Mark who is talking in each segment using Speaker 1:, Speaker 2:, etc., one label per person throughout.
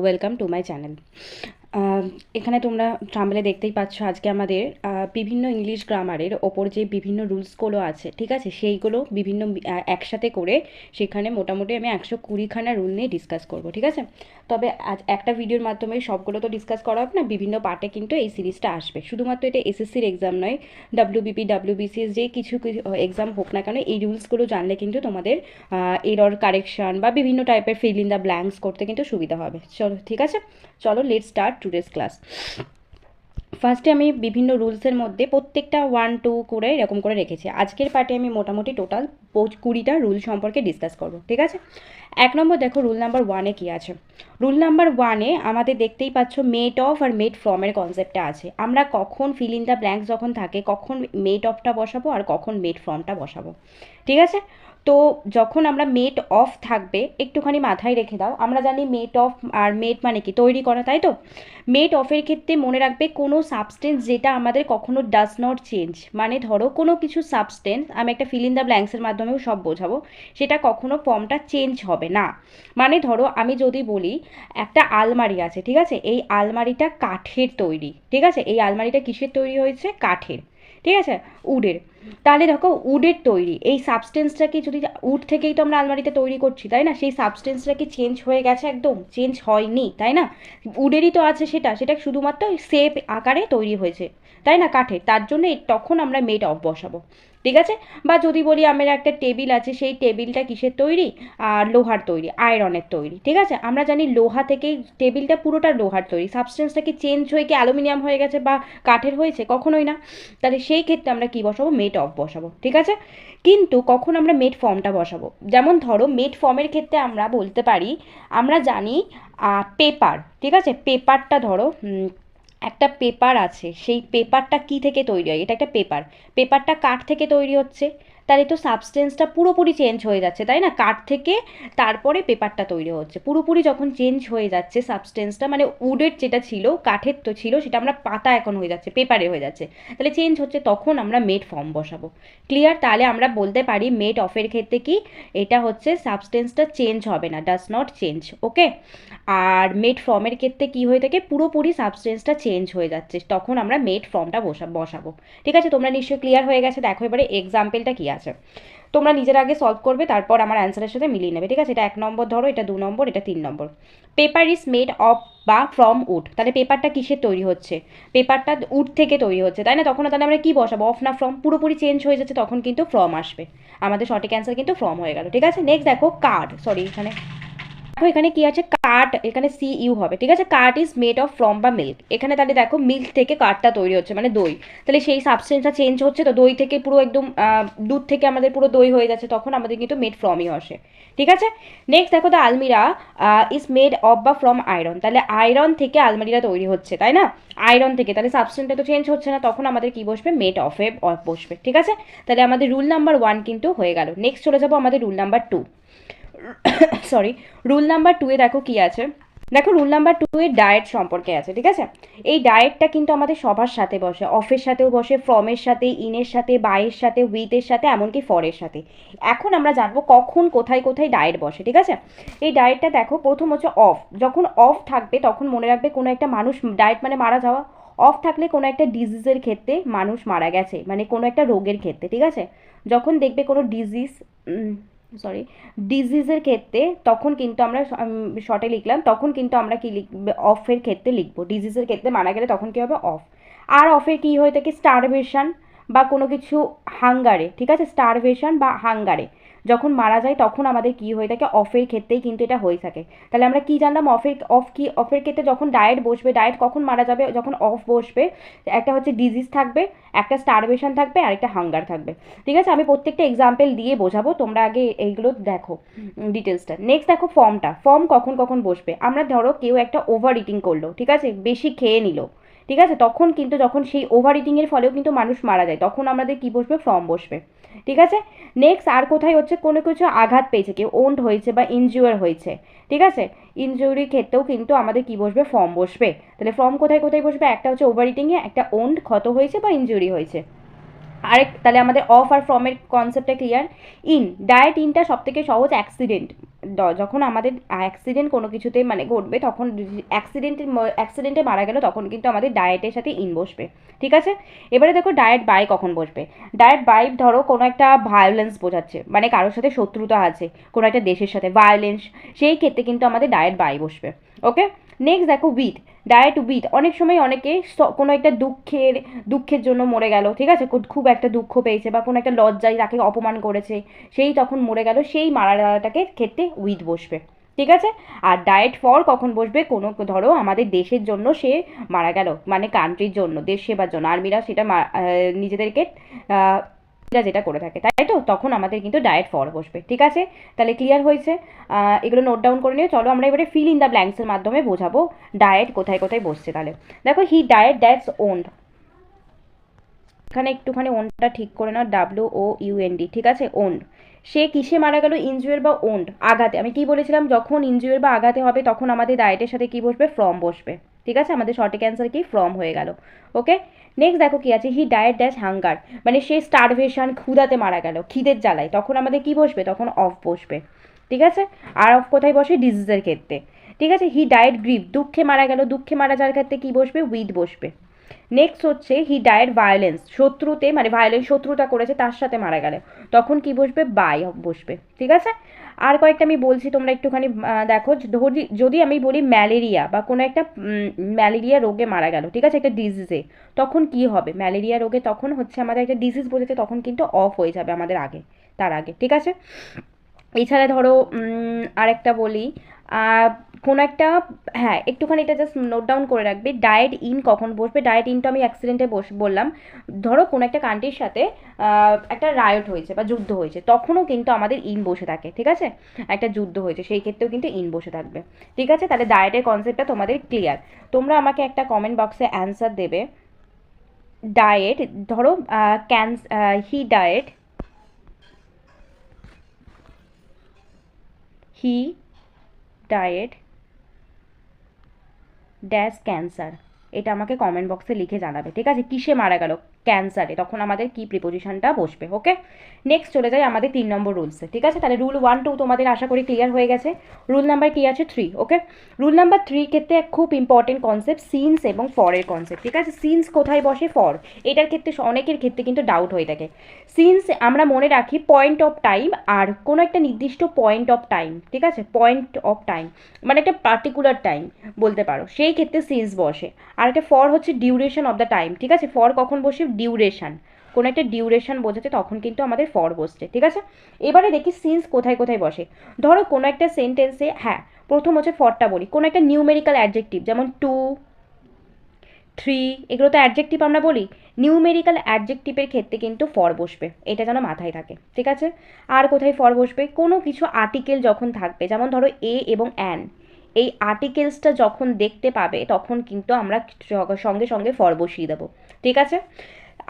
Speaker 1: Welcome to my channel. এখানে তোমরা থাম্বনেলে দেখতেই পাচ্ছ আজকে আমাদের বিভিন্ন ইংলিশ গ্রামারের ওপর যে বিভিন্ন রুলসগুলো আছে, ঠিক আছে, সেইগুলো বিভিন্ন একসাথে করে সেখানে মোটামুটি আমি 120খানা রুল নিয়ে ডিসকাস করব, ঠিক আছে। তবে আজ একটা ভিডিওর মাধ্যমে সবগুলো তো ডিসকাস করা হবে না, বিভিন্ন পার্টে কিন্তু এই সিরিজটা আসবে। শুধুমাত্র এটা এসএসসির এক্সাম নয়, ডাব্লিউবিপি ডাব্লিউবিসিএস যে কিছু এক্সাম হোক না কেন, এই রুলসগুলো জানলে কিন্তু তোমাদের এরর কারেকশন বা বিভিন্ন টাইপের ফিল ইন দ্য ব্ল্যাঙ্কস করতে কিন্তু সুবিধা হবে। চলো ঠিক আছে, চলো লেট স্টার্ট টুডেস ক্লাস। ফার্স্টে আমি বিভিন্ন রুলসের মধ্যে প্রত্যেকটা 1-2 করে এরকম করে রেখেছি। আজকের পার্টে আমি মোটামুটি টোটাল 20টা রুল সম্পর্কে ডিসকাস করব, ঠিক আছে। 1 নম্বর দেখো, রুল নাম্বার 1-এ কী আছে। রুল নাম্বার 1-এ আমাদের দেখতেই পাচ্ছ মেড অফ আর মেড ফ্রমের কনসেপ্টটা আছে। আমরা কখন ফিল ইন দ্য ব্ল্যাঙ্কস যখন থাকে কখন মেড অফটা বসাবো আর কখন মেড ফ্রমটা বসাবো, ঠিক আছে। তো যখন আমরা মেড অফ থাকবে একটুখানি মাথায় রেখে দাও, আমরা জানি মেড অফ আর মেড মানে কি তৈরি করা, তাই তো। মেড অফের ক্ষেত্রে মনে রাখবে কোনো সাবস্টেন্স যেটা আমাদের কখনো ডাজ নট চেঞ্জ, মানে ধরো কোনো কিছু সাবস্টেন্স, আমি একটা ফিল ইন দ্য ব্ল্যাঙ্কসের মাধ্যমেও সব বোঝাবো, সেটা কখনো ফর্মটা চেঞ্জ হবে না। মানে ধরো আমি যদি বলি একটা আলমারি আছে, ঠিক আছে, এই আলমারিটা কাঠের তৈরি, ঠিক আছে, এই আলমারিটা কিসের তৈরি হয়েছে, কাঠের, ঠিক আছে, উডের। তাহলে দেখো উডের তৈরি, এই সাবস্টেন্সটা কি, যদি উড থেকেই তো আমরা আলমারিতে তৈরি করছি, তাই না, সেই সাবস্টেন্সটা কি চেঞ্জ হয়ে গেছে, একদম চেঞ্জ হয়নি, তাই না। উডেরই তো আছে, সেটা সেটা শুধুমাত্র শেপ আকারে তৈরি হয়েছে, তাই না, কাঠের, তার জন্য তখন আমরা মেড অফ বসাবো, ঠিক আছে। বা যদি বলি আমার একটা টেবিল আছে, সেই টেবিলটা কিসের তৈরি, আর লোহার তৈরি, আয়রনের তৈরি, ঠিক আছে। আমরা জানি লোহা থেকেই টেবিলটা পুরোটা লোহার তৈরি, সাবস্টেন্সটা কি চেঞ্জ হয়ে কি অ্যালুমিনিয়াম হয়ে গেছে বা কাঠের হয়েছে, কখনোই না। তাহলে সেই ক্ষেত্রে আমরা কি বসাবো, মেড অফ বসাবো, ঠিক আছে। কিন্তু কখন আমরা মেড ফর্মটা বসাবো, যেমন ধরো মেড ফর্মের ক্ষেত্রে আমরা বলতে পারি, আমরা জানি পেপার, ঠিক আছে, পেপারটা ধরো একটা পেপার আছে, সেই পেপারটা কি থেকে তৈরি হয়, এটা একটা পেপার, পেপারটা কাঠ থেকে তৈরি হচ্ছে, তাহলে তো সাবস্টেন্সটা পুরোপুরি চেঞ্জ হয়ে যাচ্ছে, তাই না, কাঠ থেকে তারপরে পেপারটা তৈরি হচ্ছে, পুরোপুরি যখন চেঞ্জ হয়ে যাচ্ছে সাবস্টেন্সটা, মানে উডের যেটা ছিল কাঠের তো ছিল, সেটা আমরা পাতা এখন হয়ে যাচ্ছে, পেপারে হয়ে যাচ্ছে, তাহলে চেঞ্জ হচ্ছে, তখন আমরা মেড ফর্ম বসাবো, ক্লিয়ার। তাহলে আমরা বলতে পারি মেড অফের ক্ষেত্রে কি, এটা হচ্ছে সাবস্টেন্সটা চেঞ্জ হবে না, ডাজ নট চেঞ্জ, ওকে। আর মেড ফর্মের ক্ষেত্রে কি হয়ে থাকে, পুরোপুরি সাবস্টেন্সটা চেঞ্জ হয়ে যাচ্ছে, তখন আমরা মেড ফর্মটা বসাবো, ঠিক আছে। তোমরা নিশ্চয়ই ক্লিয়ার হয়ে গেছে। দেখো এবারে এক্সাম্পলটা কি আছে, তোমরা নিজের আগে সলভ করবে, তারপর আমার অ্যান্সারের সাথে মিলিয়ে নেবে, ঠিক আছে। এটা 1 নম্বর ধরো, এটা 2 নম্বর, এটা 3 নম্বর। পেপার ইজ মেড অফ বা ফ্রম উড, তাহলে পেপারটা কিসের তৈরি হচ্ছে, পেপারটা উড থেকে তৈরি হচ্ছে, তাই না, তখন তাহলে আমরা কি বসাবো, অফ না ফ্রম, পুরোপুরি চেঞ্জ হয়ে যাচ্ছে, তখন কিন্তু ফ্রম আসবে, আমাদের সঠিক অ্যান্সার কিন্তু ফ্রম হয়ে গেল, ঠিক আছে। নেক্সট দেখো কার্ড, সরি এখানে দেখো এখানে কি আছে, কার্ড, এখানে সি ইউ হবে, ঠিক আছে। Card is made of from বা মিল্ক, এখানে তাহলে দেখো মিল্ক থেকে কার্ডটা তৈরি হচ্ছে মানে দই, তাহলে সেই সাবস্টেন্সটা চেঞ্জ হচ্ছে, তো দই থেকে পুরো একদম দুধ থেকে আমাদের পুরো দই হয়ে যাচ্ছে, তখন আমাদের কিন্তু মেড ফ্রমই আসে, ঠিক আছে। নেক্সট দেখো দ্য আলমিরা ইজ মেড অফ বা ফ্রম আয়রন, তাহলে আয়রন থেকে আলমারিটা তৈরি হচ্ছে, তাই না, আয়রন থেকে, তাহলে সাবস্টেন্সটা তো চেঞ্জ হচ্ছে না, তখন আমাদের কি বসবে, মেড অফে বসবে, ঠিক আছে। তাহলে আমাদের রুল নাম্বার 1 কিন্তু হয়ে গেল। নেক্সট চলে যাবো আমাদের rule number 2, sorry, rule number 2-এ দেখো কি আছে, দেখো রুল নাম্বার 2-এ ডায়েট সম্পর্কে আছে, ঠিক আছে। এই ডায়েটটা কিন্তু আমাদের সবার সাথে বসে, অফের সাথেও বসে, ফ্রমের সাথে, ইনের সাথে, বাইয়ের সাথে, উইথের সাথে, এমনকি ফরের সাথে। এখন আমরা জানবো কখন কোথায় কোথায় ডায়েট বসে, ঠিক আছে। এই ডায়েটটা দেখো, প্রথম হচ্ছে অফ, যখন অফ থাকবে তখন মনে রাখবে কোনো একটা মানুষ, ডায়েট মানে মারা যাওয়া, অফ থাকলে কোনো একটা ডিজিজের ক্ষেত্রে মানুষ মারা গেছে, মানে কোনো একটা রোগের ক্ষেত্রে, ঠিক আছে। যখন দেখবে কোনো ডিজিজ, সরি, ডিজিজের ক্ষেত্রে, তখন কিন্তু আমরা শর্টে লিখলাম, তখন কিন্তু আমরা কি লিখবে, অফের ক্ষেত্রে লিখবো, ডিজিজের ক্ষেত্রে মারা গেলে তখন কী হবে, অফ। আর অফের কী হয়ে থাকে, স্টারভেশন বা কোনো কিছু হাঙ্গারে, ঠিক আছে, স্টারভেশন বা হাঙ্গারে যখন মারা যায় তখন আমাদের কি হয়ে থাকে, অফের ক্ষেত্রেই কিন্তু এটা হয়ে থাকে। তাহলে আমরা কি জানলাম, অফের ক্ষেত্রে যখন ডায়েট বসবে, ডায়েট কখন মারা যাবে, যখন অফ বসবে, একটা হচ্ছে ডিজিজ থাকবে, একটা স্টারভেশন থাকবে, আর একটা হাঙ্গার থাকবে, ঠিক আছে। আমি প্রত্যেকটা এক্সাম্পল দিয়ে বোঝাবো, তোমরা আগে এইগুলো দেখো ডিটেলসটা। নেক্সট দেখো ফর্মটা, ফর্ম কখন কখন বসবে, আমরা ধরো কেউ একটা ওভার ইটিং করলো, ঠিক আছে, বেশি খেয়ে নিল, ঠিক আছে, তখন কিন্তু যখন সেই ওভার ইটিংয়ের ফলেও কিন্তু মানুষ মারা যায়, তখন আমাদের কি বসবে, ফর্ম বসবে, ঠিক আছে। নেক্সট আর কোথায় হচ্ছে, কোনো কিছু আঘাত পেয়েছে, কেউ ওন্ড হয়েছে বা ইনজিওর হয়েছে, ঠিক আছে, ইনজুরির ক্ষেত্রেও কিন্তু আমাদের কি বসবে, ফর্ম বসবে। তাহলে ফর্ম কোথায় কোথায় বসবে, একটা হচ্ছে ওভার ইটিংয়ে, একটা ওন্ড ক্ষত হয়েছে বা ইনজুরি হয়েছে, আরেক তাহলে আমাদের অফ আর ফ্রমের কনসেপ্টটা ক্লিয়ার। ইন, ডায়েট ইনটা সব থেকে সহজ। অ্যাক্সিডেন্ট, যখন আমাদের অ্যাক্সিডেন্ট কোনো কিছুতে মানে ঘটবে, তখন অ্যাক্সিডেন্টে মারা গেল, তখন কিন্তু আমাদের ডায়েটের সাথে ইন বসবে, ঠিক আছে। এবারে দেখো ডায়েট বাই কখন বসবে। ডায়েট বাই ধরো কোনো একটা ভায়োলেন্স বোঝাচ্ছে, মানে কারোর সাথে শত্রুতা আছে, কোনো একটা দেশের সাথে ভায়োলেন্স, সেই ক্ষেত্রে কিন্তু আমাদের ডায়েট বাই বসবে, ওকে। নেক্সট দেখো উইথ, ডায়েট উইথ, অনেক সময় অনেকে কোনো একটা দুঃখের জন্য মরে গেল, ঠিক আছে, খুব একটা দুঃখ পেয়েছে বা কোনো একটা লজ্জায় তাকে অপমান করেছে, সেই তখন মরে গেল, সেই মারা যাওয়াটাকে ক্ষেত্রে উইথ বসবে, ঠিক আছে। আর ডায়েট ফর কখন বসবে, কোনো ধরো আমাদের দেশের জন্য সে মারা গেল, মানে কান্ট্রির জন্য, দেশ সেবার জন্য, আর্মিরা সেটা নিজেদেরকে যেটা করে থাকে, তাই তো, তখন আমাদের কিন্তু ডায়েট ফর বসবে, ঠিক আছে। তাহলে ক্লিয়ার হয়েছে। এগুলো নোট ডাউন করে নিও। চলো আমরা এবারে ফিল ইন দ্য ব্ল্যাঙ্কসের মাধ্যমে বোঝাবো ডায়েট কোথায় কোথায় বসছে। তাহলে দেখো, হি ডায়েট দ্যাটস ওন্ড, এখানে একটুখানি ওনটা ঠিক করে নাও, WOUND, ঠিক আছে, ওন্ড। সে কিসে মারা গেল, ইনজুয়ার বা ওন্ড, আঘাতে। আমি কি বলেছিলাম, যখন ইনজুয়ার বা আঘাতে হবে তখন আমাদের ডায়েটের সাথে কি বসবে, ফ্রম বসবে, ঠিক আছে। আমাদের সঠিক অ্যান্সার কি, ফ্রম হয়ে গেল, ওকে। নেক্সট দেখো কি আছে, হি ডায়েট ড্যাশ হাঙ্গার, মানে সে স্টারভেশন, ক্ষুধাতে মারা গেল, খিদের জ্বালায়, তখন আমাদের কি বসবে, তখন অফ বসবে, ঠিক আছে। আর অফ কোথায় বসে, ডিজিজের ক্ষেত্রে, ঠিক আছে। হি ডায়েট গ্রিভ, দুঃখে মারা গেল, দুঃখে মারা যাওয়ার ক্ষেত্রে কি বসবে, উইথ বসবে। নেক্সট হচ্ছে হি ডায়েট ভায়োলেন্স, শত্রুতে মানে ভায়োলেন্স, শত্রুতা করেছে তার সাথে মারা গেলে, তখন কি বসবে, বাই বসবে, ঠিক আছে। আর কয়েকটা আমি বলছি, তোমরা একটুখানি দেখো। যদি আমি বলি ম্যালেরিয়া বা কোনো একটা ম্যালেরিয়া রোগে মারা গেল, ঠিক আছে, একটা ডিজিজে, তখন কি হবে, ম্যালেরিয়া রোগে তখন হচ্ছে আমাদের একটা ডিজিজ বোঝাচ্ছে, তখন কিন্তু অফ হয়ে যাবে আমাদের আগে, তার আগে, ঠিক আছে। এছাড়া ধরো আরেকটা বলি, কোনো একটা, হ্যাঁ একটুখানি এটা জাস্ট নোট ডাউন করে রাখবে, ডায়েট ইন কখন বসবে। ডায়েট ইন তো আমি অ্যাক্সিডেন্টে বললাম। ধরো কোনো একটা কান্ট্রির সাথে একটা রায়ট হয়েছে বা যুদ্ধ হয়েছে, তখনও কিন্তু আমাদের ইন বসে থাকে, ঠিক আছে। একটা যুদ্ধ হয়েছে, সেই ক্ষেত্রেও কিন্তু ইন বসে থাকবে, ঠিক আছে। তাহলে ডায়েটের কনসেপ্টটা তোমাদের ক্লিয়ার। তোমরা আমাকে একটা কমেন্ট বক্সে অ্যান্সার দেবে। ডায়েট ধরো he died, he died dash cancer, এটা আমাকে কমেন্ট বক্সে লিখে জানাবে, ঠিক আছে। কিসে মারা গেল, ক্যান্সারে, তখন আমাদের কি প্রিপোজিশনটা বসবে, ওকে। নেক্সট চলে যাই আমাদের 3 নম্বর রুলসে, ঠিক আছে। তাহলে রুল 1 2 তোমাদের আশা করি ক্লিয়ার হয়ে গেছে। রুল নাম্বার কি আছে, 3, ওকে। রুল নাম্বার 3 ক্ষেত্রে খুব ইম্পর্টেন্ট কনসেপ্ট, সিন্স এবং ফরের কনসেপ্ট, ঠিক আছে। সিন্স কোথায় বসে, ফর, এটার ক্ষেত্রে অনেকের ক্ষেত্রে কিন্তু ডাউট হয়ে থাকে। সিন্স আমরা মনে রাখি পয়েন্ট অফ টাইম, আর কোনো একটা নির্দিষ্ট পয়েন্ট অফ টাইম, ঠিক আছে, পয়েন্ট অফ টাইম মানে একটা পার্টিকুলার টাইম বলতে পারো, সেই ক্ষেত্রে সিন্স বসে। আর একটা ফর হচ্ছে ডিউরেশন অফ দ্য টাইম, ঠিক আছে। ফর কখন বসে, ডিউরেশন, কোনো একটা ডিউরেশন বোঝাতে তখন কিন্তু আমাদের ফর বসছে, ঠিক আছে। এবারে দেখি সিন্স কোথায় কোথায় বসে। ধরো কোনো একটা সেন্টেন্সে, হ্যাঁ প্রথম হচ্ছে ফরটা বলি, কোনো একটা নিউমেরিক্যাল অ্যাডজেক্টিভ, যেমন 2 3, এগুলো তো অ্যাডজেক্টিভ আমরা বলি। নিউমেরিক্যাল অ্যাডজেক্টিভের ক্ষেত্রে কিন্তু ফর বসবে, এটা যেন মাথায় থাকে, ঠিক আছে। আর কোথায় ফর বসবে, কোনো কিছু আর্টিকেল যখন থাকবে, যেমন ধরো এ এবং অ্যান, এই আর্টিকেলসটা যখন দেখতে পাবে তখন কিন্তু আমরা সঙ্গে সঙ্গে ফর বসিয়ে দেবো, ঠিক আছে।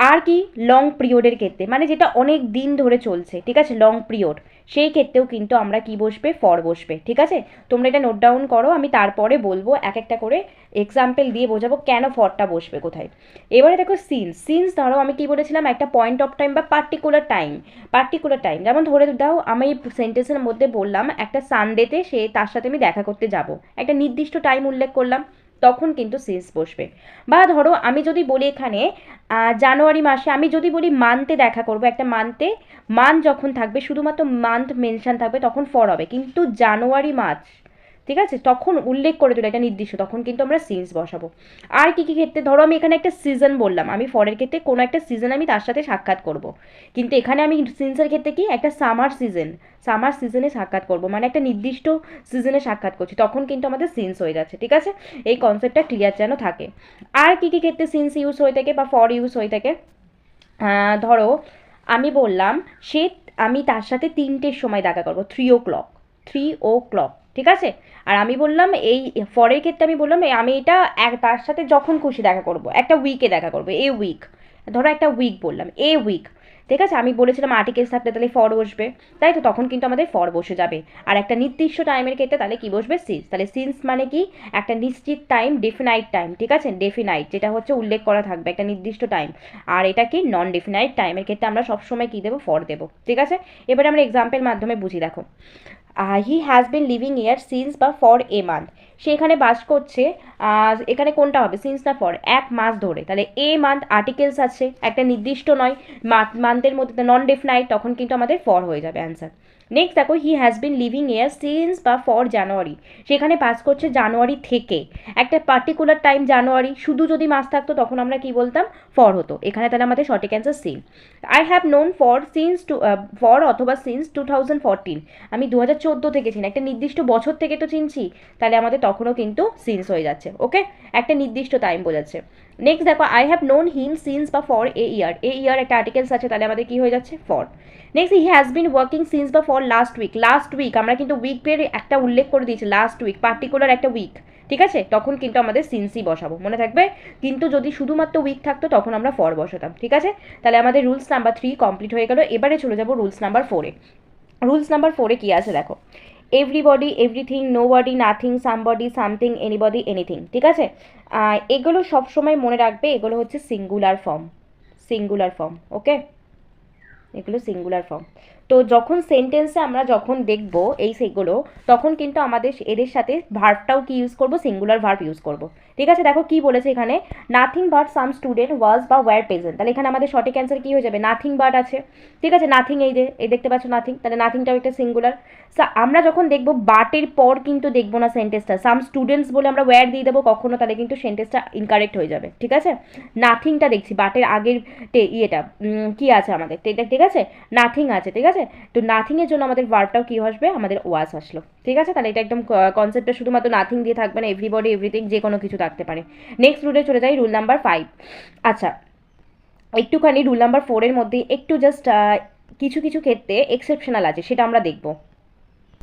Speaker 1: আর কি, লং পিরিয়ডের ক্ষেত্রে, মানে যেটা অনেক দিন ধরে চলছে, ঠিক আছে, লং পিরিয়ড, সেই ক্ষেত্রেও কিন্তু আমরা কি বসবে, ফর বসবে, ঠিক আছে। তোমরা এটা নোট ডাউন করো, আমি তারপরে বলবো এক একটা করে এক্সাম্পল দিয়ে বোঝাবো কেন ফরটা বসবে কোথায়। এবারে দেখো সিন্স, সিন্স ধরো আমি কি বলেছিলাম, একটা পয়েন্ট অফ টাইম বা পার্টিকুলার টাইম, যেমন ধরে দাও আমি সেন্টেন্সের মধ্যে বললাম একটা সানডেতে সে তার সাথে আমি দেখা করতে যাব, একটা নির্দিষ্ট টাইম উল্লেখ করলাম, তখন কিন্তু সিন্স বসবে। বা ধরো আমি যদি বলি এখানে জানুয়ারি মাসে, আমি যদি বলি মান্থে দেখা করবো, একটা মান্থ যখন থাকবে, শুধুমাত্র মান্থ মেনশন থাকবে, তখন ফর হবে। কিন্তু জানুয়ারি মাস, ঠিক আছে, তখন উল্লেখ করে দিল এটা নির্দিষ্ট, তখন কিন্তু আমরা সিন্স বসাবো। আর কি কি ক্ষেত্রে, ধরো আমি এখানে একটা সিজন বললাম, আমি ফরের ক্ষেত্রে কোনো একটা সিজন আমি তার সাথে সাক্ষাৎ করব, কিন্তু এখানে আমি সিন্সের ক্ষেত্রে কি একটা সামার সিজনে সাক্ষাৎ করব, মানে একটা নির্দিষ্ট সিজনে সাক্ষাৎ করছি, তখন কিন্তু আমাদের সিন্স হয়ে যাচ্ছে, ঠিক আছে। এই কনসেপ্টটা ক্লিয়ার যেন থাকে। আর কি কি ক্ষেত্রে সিন্স ইউজ হয়ে থাকে বা ফর ইউজ হয়ে থাকে, ধরো আমি বললাম আমি তার সাথে 3টের সময় দেখা করবো, 3 o'clock, ঠিক আছে। আর আমি বললাম এই ফরের ক্ষেত্রে আমি বললাম আমি এটা তার সাথে যখন খুশি দেখা করব, একটা উইকে দেখা করবো, এ উইক, ধরো একটা উইক বললাম, এ উইক, ঠিক আছে, আমি বলেছিলাম আর্টিকেলস থাকলে তাহলে ফর বসবে, তাই তো, তখন কিন্তু আমাদের ফর বসে যাবে। আর একটা নির্দিষ্ট টাইমের ক্ষেত্রে তাহলে কি বসবে, সিন্স। তাহলে সিন্স মানে কি, একটা নিশ্চিত টাইম, ডেফিনাইট টাইম, ঠিক আছে, ডেফিনাইট যেটা হচ্ছে উল্লেখ করা থাকবে একটা নির্দিষ্ট টাইম। আর এটা কি নন ডেফিনাইট টাইমের ক্ষেত্রে আমরা সবসময় কী দেবো, ফর দেবো। ঠিক আছে, এবারে আমরা এক্সাম্পল মাধ্যমে বুঝি। দেখো, হি has been living year since বা ফর এ মান্থ, সে এখানে বাস করছে, এখানে কোনটা হবে, সিন্স না ফর, এক মাস ধরে। তাহলে এ মান্থ আর্টিকেলস আছে, একটা নির্দিষ্ট নয়, মান্থের মধ্যে নন ডেফিনাইট, তখন কিন্তু আমাদের ফর হয়ে যাবে অ্যান্সার। নেক্সট দেখো, হি has been living year since বা ফর জানুয়ারি, সেখানে পাস করছে জানুয়ারি থেকে, একটা পার্টিকুলার টাইম জানুয়ারি, শুধু যদি মাস থাকতো তখন আমরা কি বলতাম, ফর হতো। এখানে তাহলে আমাদের সঠিক answer C. I have known for since for অথবা সিন্স 2014, আমি 2014 থেকে চিনি, একটা নির্দিষ্ট বছর থেকে তো চিনছি, তাহলে আমাদের তখনও কিন্তু সিন্স হয়ে যাচ্ছে। ওকে, একটা নির্দিষ্ট টাইম বোঝাচ্ছে। নেক্সট দেখো, I have known him since বা for a year, a year একটা আর্টিকেলস আছে, তাহলে আমাদের কি হয়ে যাচ্ছে, for. Next, he has been working since বা for last week, last week আমরা কিন্তু উইকের একটা উল্লেখ করে দিয়েছি, লাস্ট উইক পার্টিকুলার একটা উইক, ঠিক আছে, তখন কিন্তু আমাদের সিন্সই বসাবো, মনে থাকবে। কিন্তু যদি শুধুমাত্র উইক থাকতো তখন আমরা ফর বসাতাম। ঠিক আছে, তাহলে আমাদের রুলস নাম্বার 3 কমপ্লিট হয়ে গেল। এবারে চলে যাবো রুলস নাম্বার 4-এ। রুলস নাম্বার 4-এ কী আছে দেখো, everybody, everything, nobody, nothing, somebody, something, anybody, anything. ঠিক আছে, এগুলো সবসময় মনে রাখবে, এগুলো হচ্ছে সিঙ্গুলার ফর্ম, সিঙ্গুলার ফর্ম। ওকে, এগুলো সিঙ্গুলার ফর্ম। তো যখন সেন্টেন্সে আমরা যখন দেখব এই সেগুলো, তখন কিন্তু আমাদের এদের সাথে ভার্বটাও কি ইউজ করব, সিঙ্গুলার ভার্ব ইউজ করব। ঠিক আছে, দেখো কি বলেছে এখানে, nothing but some student was বা ওয়্যার প্রেজেন্ট, তাহলে এখানে আমাদের সঠিক অ্যান্সার কি হয়ে যাবে, নাথিং বাট আছে। ঠিক আছে, নাথিং, এই যে এই দেখতে পাচ্ছ নাথিং, তাহলে নাথিংটাও একটা সিঙ্গুলার। আমরা যখন দেখব বাটের পর কিন্তু দেখবো না সেন্টেন্সটা, সাম স্টুডেন্টস বলে আমরা ওয়্যার দিয়ে দেবো কখনো, তাহলে কিন্তু সেন্টেন্সটা ইনকারেক্ট হয়ে যাবে। ঠিক আছে, নাথিংটা দেখছি, বাটের আগের ইয়েটা কি আছে আমাদের, ঠিক আছে, নাথিং আছে। ঠিক আছে, তো নাথিংয়ের জন্য আমাদের ভার্বটাও কী আসবে, আমাদের ওয়াজ আসলো। ঠিক আছে, তাহলে এটা একদম কনসেপ্টটা শুধুমাত্র নাথিং দিয়ে থাকবে না, এভরিবডি, এভরিথিং, যে কোনো কিছু থাকতে পারে। নেক্সট রুলে চলে যাই, রুল নাম্বার 5। আচ্ছা, একটুখানি রুল নাম্বার 4-এর মধ্যে একটু জাস্ট কিছু কিছু ক্ষেত্রে এক্সেপশনাল আছে, সেটা আমরা দেখব।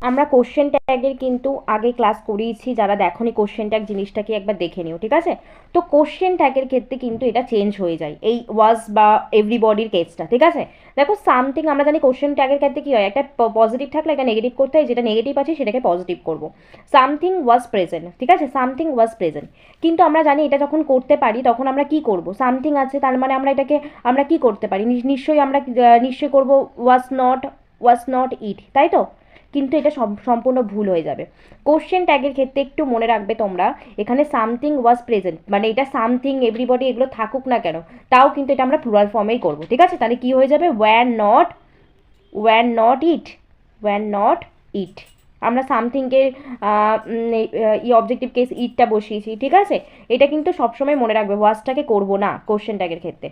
Speaker 1: আমরা কোশ্চেন ট্যাগের কিন্তু আগে ক্লাস করিয়েছি, যারা দেখোনি কোশ্চেন ট্যাগ জিনিসটাকে একবার দেখে নিও। ঠিক আছে, তো কোশ্চেন ট্যাগের ক্ষেত্রে কিন্তু এটা চেঞ্জ হয়ে যায়, এই ওয়াজ বা এভরিবডির কেসটা। ঠিক আছে, দেখো সামথিং, আমরা জানি কোশ্চেন ট্যাগের ক্ষেত্রে কী হয়, একটা পজিটিভ থাকলে একটা নেগেটিভ করতে হয়, যেটা নেগেটিভ আছে সেটাকে পজিটিভ করবো। সামথিং ওয়াজ প্রেজেন্ট, ঠিক আছে, সামথিং ওয়াজ প্রেজেন্ট, কিন্তু আমরা জানি এটা যখন করতে পারি তখন আমরা কি করব, সামথিং আছে তার মানে আমরা এটাকে আমরা কি করতে পারি, নিশ্চয়ই আমরা নিশ্চয়ই করবো ওয়াজ নট ইট, তাই তো, কিন্তু এটা সম্পূর্ণ ভুল হয়ে যাবে। কোশ্চেন ট্যাগের ক্ষেত্রে একটু মনে রাখবে তোমরা, এখানে সামথিং ওয়াজ প্রেজেন্ট মানে এটা সামথিং, এভরিবডি এগুলো থাকুক না কেন, তাও কিন্তু এটা আমরা প্লুরাল ফর্মেই করবো। ঠিক আছে, তাহলে কি হয়ে যাবে, ওয়্যার নট ইট, আমরা সামথিংকে অবজেক্টিভ কেস ইটটা বসিয়েছি। ঠিক আছে, এটা কিন্তু সবসময় মনে রাখবে, ওয়াজটাকে করবো না কোশ্চেন ট্যাগের ক্ষেত্রে।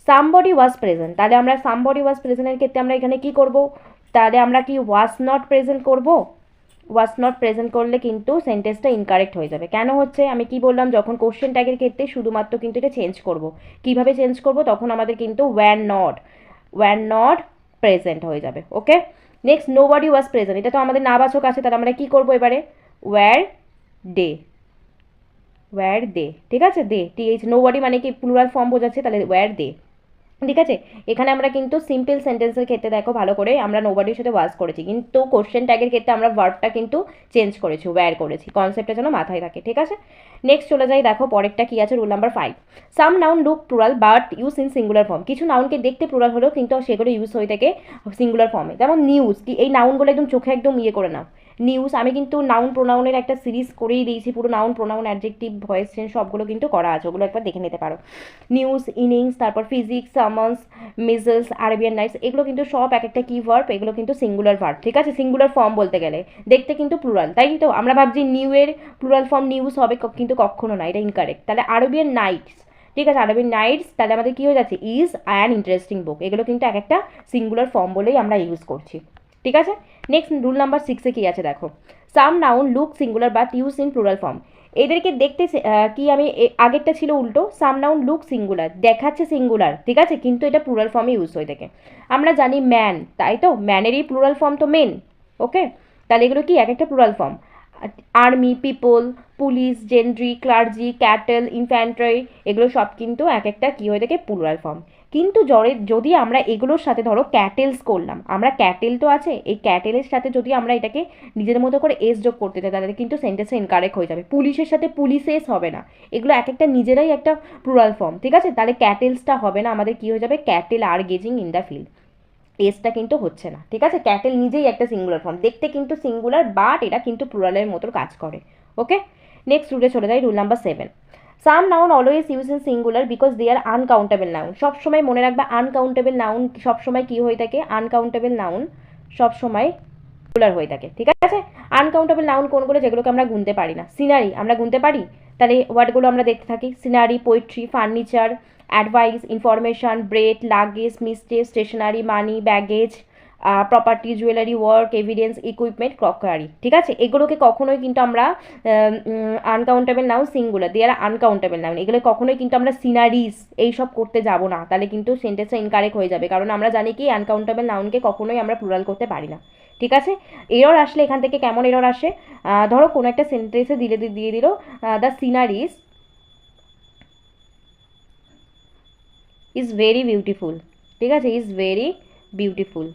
Speaker 1: সামবডি ওয়াজ প্রেজেন্ট, তাহলে আমরা সামবডি ওয়াজ প্রেজেন্টের ক্ষেত্রে আমরা এখানে কি করব, তাহলে আমরা কি ওয়াজ নট প্রেজেন্ট করব, ওয়াজ নট প্রেজেন্ট করলে কিন্তু সেন্টেন্সটা ইনকারেক্ট হয়ে যাবে। কেন হচ্ছে, আমি কি বললাম, যখন কোশ্চেন ট্যাগের ক্ষেত্রে শুধুমাত্র কিন্তু এটা চেঞ্জ করব, কিভাবে চেঞ্জ করব, তখন আমাদের কিন্তু ওয়্যার নট প্রেজেন্ট হয়ে যাবে। ওকে, নেক্সট, নোবডি ওয়াজ প্রেজেন্ট, এটা তো আমাদের নাবাচক আছে, তাহলে আমরা কি করব এবারে, ওয়্যার দে। ঠিক আছে, দে, টিএইচ, নোবডি মানে কি প্লুরাল ফর্ম বোঝাচ্ছে, তাহলে ওয়্যার দে। ঠিক আছে, এখানে আমরা কিন্তু সিম্পল সেন্টেন্সের ক্ষেত্রে দেখো ভালো করে, আমরা নোবডির সাথে ওয়াজ করেছি, কিন্তু কোশ্চেন ট্যাগের ক্ষেত্রে আমরা ভার্বটা কিন্তু চেঞ্জ করেছি, ওয়্যার করেছি, কনসেপ্টটা যেন মাথায় থাকে। ঠিক আছে, নেক্সট চলে যাই, দেখো পরেরটা কি আছে, rule number 5। Some noun look plural but use in singular form, কিছু নাউনকে দেখতে প্লুরাল হলেও কিন্তু সেগুলো ইউজ হয়ে থাকে সিঙ্গুলার ফর্মে, যেমন নিউজ, কি এই নাউনগুলো একদম চোখে একদম ইয়ে করে নাও, নিউজ। আমি কিন্তু নাউন প্রোনাউনের একটা সিরিজ করেই দিয়েছি, পুরো noun pronoun adjective voice change সবগুলো কিন্তু করা আছে, ওগুলো একবার দেখে নিতে পারো। নিউজ, ইনিংস, তারপর physics, summons, measles, Arabian nights, এগুলো কিন্তু সব এক একটা কি ভার্ব, এগুলো কিন্তু সিঙ্গুলার ভার্ব। ঠিক আছে, সিঙ্গুলার ফর্ম বলতে গেলে, দেখতে কিন্তু প্লুরাল, তাই তো আমরা ভাবছি নিউ এর প্লুরাল ফর্ম নিউজ হবে, কিন্তু কখনো না, এটা ইনকারেক্ট। তাহলে আরবিয়ান নাইটস, ঠিক আছে, আরবিয়ান নাইটস, তাহলে আমাদের কি হয়ে যাচ্ছে, ইজ অ্যান ইন্টারেস্টিং বুক, এগুলো কিন্তু এক একটা সিঙ্গুলার ফর্ম বলেই আমরা ইউজ করছি। ঠিক আছে, নেক্সট রুল নাম্বার 6-এ কি আছে দেখো, some noun look singular but use in plural form, এদেরকে দেখতে কি আমি আগেরটা ছিল উল্টো, সাম নাউন লুক সিঙ্গুলার, দেখাচ্ছে সিঙ্গুলার, ঠিক আছে, কিন্তু এটা প্লুরাল ফর্মে ইউজ হয়ে থাকে। আমরা জানি ম্যান, তাই তো, ম্যানেরই প্লুরাল ফর্ম তো মেন। ওকে, তাহলে এগুলো কি এক একটা plural form, army, people, police, gentry, clergy, cattle, infantry, এগুলো সব কিন্তু এক একটা কী হয়ে থাকে, প্লুরাল ফর্ম। কিন্তু যদি আমরা এগুলোর সাথে ধরো ক্যাটেলস করলাম, আমরা ক্যাটেল তো আছে, এই ক্যাটেলের সাথে যদি আমরা এটাকে নিজের মতো করে এস যোগ করতে চাই তাহলে কিন্তু সেন্টেন্সটা ইনকারেক্ট হয়ে যাবে। পুলিশের সাথে পুলিশেস হবে না, এগুলো এক একটা নিজেরাই একটা প্লুরাল ফর্ম, ঠিক আছে? তাহলে ক্যাটেলসটা হবে না, আমাদের কি হয়ে যাবে, cattle are grazing in the field. এসটা কিন্তু হচ্ছে না, ঠিক আছে? ক্যাটেল নিজেই একটা সিঙ্গুলার ফর্ম, দেখতে কিন্তু সিঙ্গুলার, বাট এটা কিন্তু প্লুরালের মতো কাজ করে। ওকে, নেক্সট রুলে চলে যাই, rule number 7। Some noun always use in singular because they are uncountable noun. সবসময় মনে রাখবে আনকাউন্টেবল নাউন সবসময় কী হয়ে থাকে, আনকাউন্টেবল নাউন সবসময় সিঙ্গুলার হয়ে থাকে, ঠিক আছে? আনকাউন্টেবল নাউন কোনগুলো, যেগুলোকে আমরা গুনতে পারি না। সিনারি আমরা গুনতে পারি, তাহলে ওয়ার্ডগুলো আমরা দেখতে থাকি, scenery, poetry, furniture, advice, information, bread, luggage, mistake, stationery, money, baggage, property, jewellery, work, evidence, equipment, crockery, ঠিক আছে? এগুলোকে কখনোই কিন্তু আমরা আনকাউন্টেবল নাউন সিঙ্গুলার, দিয়ে আর আনকাউন্টেবল নাউন, এগুলো কখনোই কিন্তু আমরা সিনারিস এইসব করতে যাব না, তাহলে কিন্তু সেন্টেন্সটা ইনকারেক্ট হয়ে যাবে, কারণ আমরা জানি কি আনকাউন্টেবল নাউনকে কখনোই আমরা প্লুরাল করতে পারি না, ঠিক আছে? এরর আসলে এখান থেকে কেমন এরর আসে, ধরো কোনো একটা সেন্টেন্সে দিয়ে দিল দ্য সিনারিস ইজ ভেরি বিউটিফুল, ঠিক আছে? ইজ ভেরি বিউটিফুল,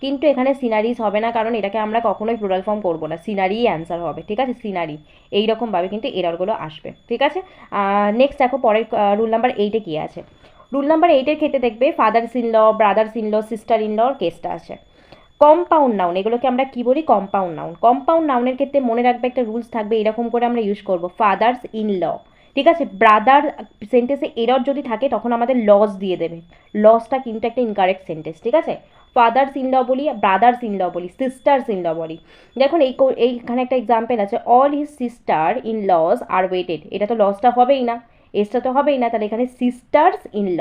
Speaker 1: কিন্তু এখানে সিনারিজ হবে না, কারণ এটাকে আমরা কখনোই প্লুরাল ফর্ম করবো না, সিনারিই অ্যান্সার হবে, ঠিক আছে? সিনারি, এইরকমভাবে কিন্তু এররগুলো আসবে, ঠিক আছে? নেক্সট দেখো পরের রুল নাম্বার 8-এ কী আছে। রুল নাম্বার 8-এর ক্ষেত্রে দেখবে fathers in law, brothers in law, sister in law কেসটা আছে। কম্পাউন্ড নাউন, এগুলোকে আমরা কি বলি, কম্পাউন্ড নাউন। কম্পাউন্ড নাউনের ক্ষেত্রে মনে রাখবে একটা রুলস থাকবে, এরকম করে আমরা ইউজ করবো, ফাদার্স ইন ল, ঠিক আছে? ব্রাদার সেন্টেন্সে এরর যদি থাকে তখন আমাদের লস দিয়ে দেবে, লসটা কিন্তু একটা ইনকারেক্ট সেন্টেন্স, ঠিক আছে? ফাদার্স ইন ল বলি, ব্রাদার্স ইন ল বলি, সিস্টার্স ইন ল বলি। দেখুন এইখানে একটা এক্সাম্পল আছে, all his sister in laws are waited, এটা তো লসটা হবেই না, এসটা তো হবেই না, তাহলে এখানে সিস্টার্স ইন ল,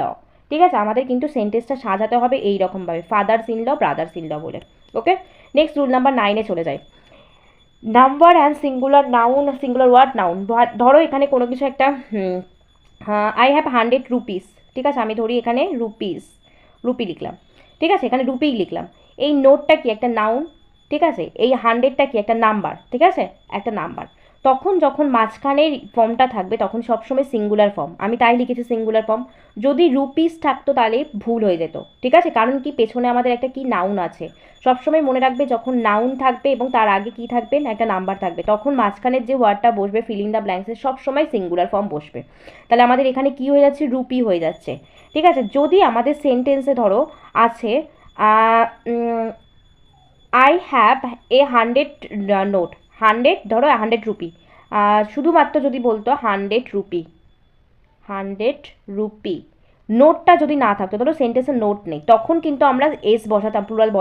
Speaker 1: ঠিক আছে? আমাদের কিন্তু সেন্টেন্সটা সাজাতে হবে এইরকমভাবে, fathers in law, brothers in law বলে। ওকে, নেক্সট রুল নাম্বার 9-এ চলে যায়, number and singular noun, singular word noun. ধরো এখানে কোনো কিছু একটা, আই হ্যাভ 100 রুপিস, ঠিক আছে? আমি ধরি এখানে রুপি লিখলাম, ঠিক আছে? এখানে রুপি লিখলাম, এই নোটটা কি একটা নাউন, ঠিক আছে? এই 100টা কি একটা নাম্বার, ঠিক আছে? একটা নাম্বার। তখন যখন মাঝখানের ফর্মটা থাকবে তখন সবসময় সিঙ্গুলার ফর্ম, আমি তাই লিখেছি সিঙ্গুলার ফর্ম। যদি রুপিস থাকতো তাহলে ভুল হয়ে যেত, ঠিক আছে? কারণ কি, পেছনে আমাদের একটা কি নাউন আছে। সবসময় মনে রাখবে যখন নাউন থাকবে এবং তার আগে কি থাকবে, না একটা নাম্বার থাকবে, তখন মাঝখানের যে ওয়ার্ডটা বসবে ফিলিং দ্য ব্ল্যাঙ্কসে সবসময় সিঙ্গুলার ফর্ম বসবে। তাহলে আমাদের এখানে কি হয়ে যাচ্ছে, রুপি হয়ে যাচ্ছে, ঠিক আছে? যদি আমাদের সেন্টেন্সে ধরো আছে আই হ্যাভ এ 100 নোট, 100 ধরো 100 রুপি, শুধুমাত্র যদি বলতো 100 রুপি, নোটটা যদি না থাকতো, ধরো সেন্টেন্সে নোট নেই, তখন কিন্তু আমরা এস বসাতাম, প্লুরাল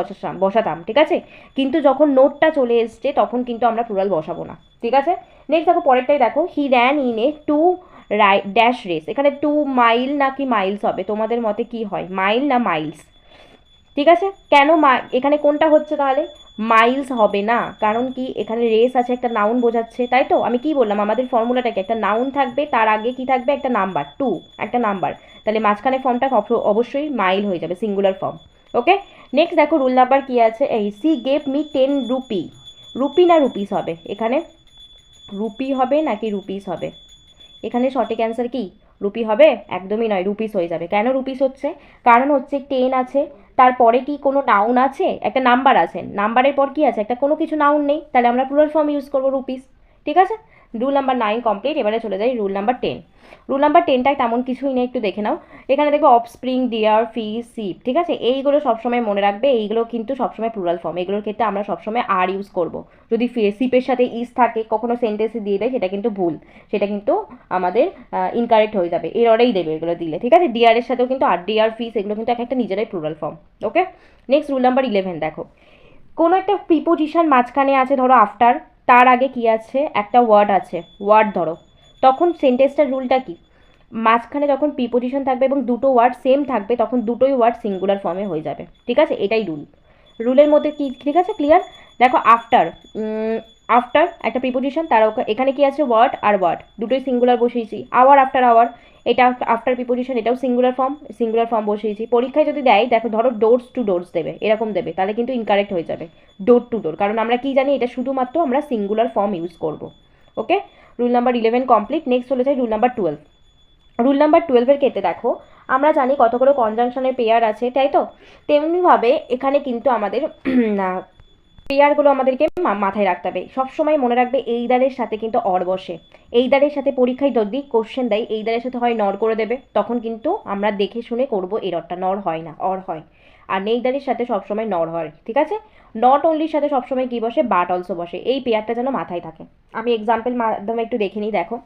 Speaker 1: বসাতাম, ঠিক আছে? কিন্তু যখন নোটটা চলে এসছে তখন কিন্তু আমরা প্লুরাল বসাবো না, ঠিক আছে? নেক্সট দেখো পরেরটাই দেখো, he ran in a 2 dash race, এখানে 2 মাইল নাকি মাইলস হবে, তোমাদের মতে কি হয়, মাইল না মাইলস? ঠিক আছে, কেন এখানে কোনটা হচ্ছে তাহলে, মাইলস হবে না, কারণ কি এখানে রেস আছে, একটা নাউন বোঝাচ্ছে, তাই তো? আমি কি বললাম, আমাদের ফর্মুলাটাকে একটা নাউন থাকবে, তার আগে কি থাকবে, একটা নাম্বার, 2 একটা নাম্বার, তাহলে মাঝখানে ফর্মটা অবশ্যই মাইল হয়ে যাবে, সিঙ্গুলার ফর্ম। ওকে, নেক্সট দেখো রুল নাম্বার কি আছে, এই C gave me 10 rupee, rupee না রুপিস হবে এখানে, রুপি হবে নাকি রুপিস হবে, এখানে সঠিক অ্যান্সার কি, রুপি হবে? একদমই নয়, রুপিস হয়ে যাবে। কেন রুপিস হচ্ছে, কারণ হচ্ছে 10 আছে, তারপরে কি কোনো নাউন আছে, একটা নাম্বার আছে, নাম্বারের পর কি আছে, একটা কোনো কিছু নাউন নেই, তাহলে আমরা প্লুরাল ফর্ম ইউজ করবো রুপিস, ঠিক আছে? রুল নাম্বার 9 কমপ্লিট, এবারে চলে যাই রুল নাম্বার 10। রুল নাম্বার 10টায় তেমন কিছুই নেই, একটু দেখে নাও। এখানে দেখবে অফস্প্রিং, ডিয়ার, ফিশ, শিপ, ঠিক আছে? এইগুলো সবসময় মনে রাখবে, এইগুলো কিন্তু সবসময় প্লুরাল ফর্ম, এগুলোর ক্ষেত্রে আমরা সবসময় আর ইউজ করব। যদি শিপের সাথে ইস থাকে কখনো সেন্টেন্সে দিয়ে দেয় সেটা কিন্তু ভুল, সেটা কিন্তু আমাদের ইনকারেক্ট হয়ে যাবে, এররেই দেবে এগুলো দিলে, ঠিক আছে? ডিয়ারের সাথেও কিন্তু আর, ডিয়ার, ফিশ, এগুলো কিন্তু একটা নিজেরাই প্লুরাল ফর্ম। ওকে, নেক্সট রুল নাম্বার 11 দেখো, কোনো একটা প্রিপোজিশন মাঝখানে আছে, ধরো আফটার, তার আগে কি আছে, একটা ওয়ার্ড আছে, ওয়ার্ড ধরো, তখন সেন্টেন্সটার রুলটা কি, মাঝখানে যখন প্রিপোজিশন থাকবে এবং দুটো ওয়ার্ড সেম থাকবে তখন দুটোই ওয়ার্ড সিঙ্গুলার ফর্মে হয়ে যাবে, ঠিক আছে? এটাই রুল, রুলের মধ্যে কি, ঠিক আছে? ক্লিয়ার? দেখো আফটার, আফটার একটা প্রিপোজিশন, তার এখানে কি আছে, ওয়ার্ড আর ওয়ার্ড দুটোই সিঙ্গুলার বসিয়েছি, আওয়ার আফটার আওয়ার, এটা আফটার প্রিপোজিশন, এটাও সিঙ্গুলার ফর্ম বসিয়েছি। পরীক্ষায় যদি দেয়, দেখো ধরো ডোরস টু ডোরস দেবে, এরকম দেবে, তাহলে কিন্তু ইনকারেক্ট হয়ে যাবে, ডোর টু ডোর, কারণ আমরা কি জানি, এটা শুধুমাত্র আমরা সিঙ্গুলার ফর্ম ইউজ করব। ওকে, রুল নাম্বার 11 কমপ্লিট, নেক্সট চলে যায় রুল নাম্বার 12। রুল নাম্বার 12-এর ক্ষেত্রে দেখো, আমরা জানি কতগুলো কনজাংশনের পেয়ার আছে, তাই তো? তেমনিভাবে এখানে কিন্তু আমাদের পেয়ারগুলো আমাদেরকে মাথায় রাখতে হবে। সবসময় মনে রাখবে এইদারের সাথে কিন্তু অর বসে। এইদারের সাথে পরীক্ষায় যদি কোশ্চেন দেয় এইদারের সাথে হয় নর করে দেবে, তখন কিন্তু আমরা দেখে শুনে করবো এররটা। নর হয় না, অর হয়। আর নেইদারের সাথে সবসময় নর হয়, ঠিক আছে? নট অনলির সাথে সবসময় কী বসে? বাট অলসো বসে। এই পেয়ারটা যেন মাথায় থাকে। আমি এক্সাম্পল মাধ্যমে একটু দেখে নিই, দেখো।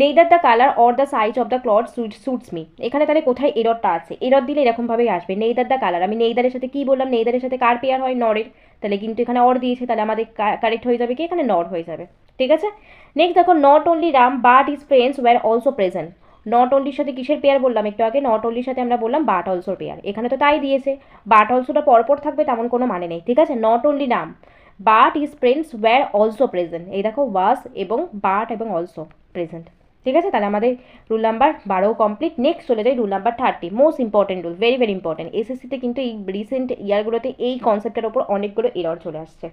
Speaker 1: Neither the colour or the size of the cloth suits me. এখানে তাহলে কোথায় এররটা আছে? এরর দিলে এরকমভাবেই আসবে, নেইদার দ্য কালার। আমি নেইদারের সাথে কী বললাম? নেইদারের সাথে কার পেয়ার হয়? নরের। তাহলে কিন্তু এখানে অর দিয়েছে, তাহলে আমাদের কারেক্ট হয়ে যাবে কি? এখানে নট হয়ে যাবে, ঠিক আছে? নেক্সট দেখো, not only Ram but his friends were also present. Not অনলির সাথে কিসের পেয়ার বললাম একটু আগে? নট অনলির সাথে আমরা বললাম বাট অলসোর পেয়ার। এখানে তো তাই দিয়েছে, বাট অলসোটা পরপর থাকবে তেমন কোনো মানে নেই, ঠিক আছে? Not only Ram but his friends were also present. এই দেখো, ওয়াজ এবং বাট এবং অলসো প্রেজেন্ট, ঠিক আছে? তাহলে আমাদের রুল নাম্বার 12 কমপ্লিট। নেক্সট চলে যাই rule number 30, most important rule, very very important. এসএসসিতে কিন্তু এই রিসেন্ট ইয়ারগুলোতে এই কনসেপ্টের ওপর অনেকগুলো এরর চলে আসছে।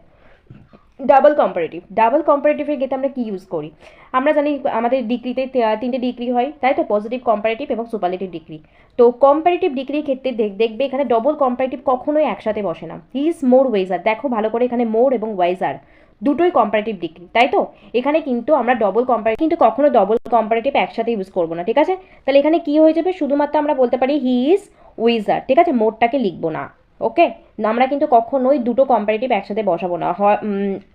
Speaker 1: Double comparative. ডাবল কম্পারেটিভের ক্ষেত্রে আমরা কি ইউজ করি? আমরা জানি আমাদের ডিগ্রিতে 3টে ডিগ্রি হয়, তাই তো? পজিটিভ, কম্পারেটিভ এবং সুপারলেটিভ ডিগ্রি। তো কম্পারেটিভ ডিগ্রির ক্ষেত্রে দেখবে এখানে ডবল কম্পারেটিভ কখনোই একসাথে বসে না। He is more wiser. দেখো ভালো করে, এখানে মোর এবং ওয়েজার দুটোই কম্পারেটিভ ডিগ্রি, তাই তো? এখানে কিন্তু আমরা ডবল কম্পারেটিভ কিন্তু কখনো ডবল কম্পারেটিভ একসাথে ইউজ করবো না, ঠিক আছে? তাহলে এখানে কি হয়ে যাবে? শুধুমাত্র আমরা বলতে পারি হি ইজ ওয়েজার, ঠিক আছে? মোরটাকে লিখবো না, ওকে? আমরা কিন্তু কখনোই দুটো কম্পারেটিভ একসাথে বসাবো না।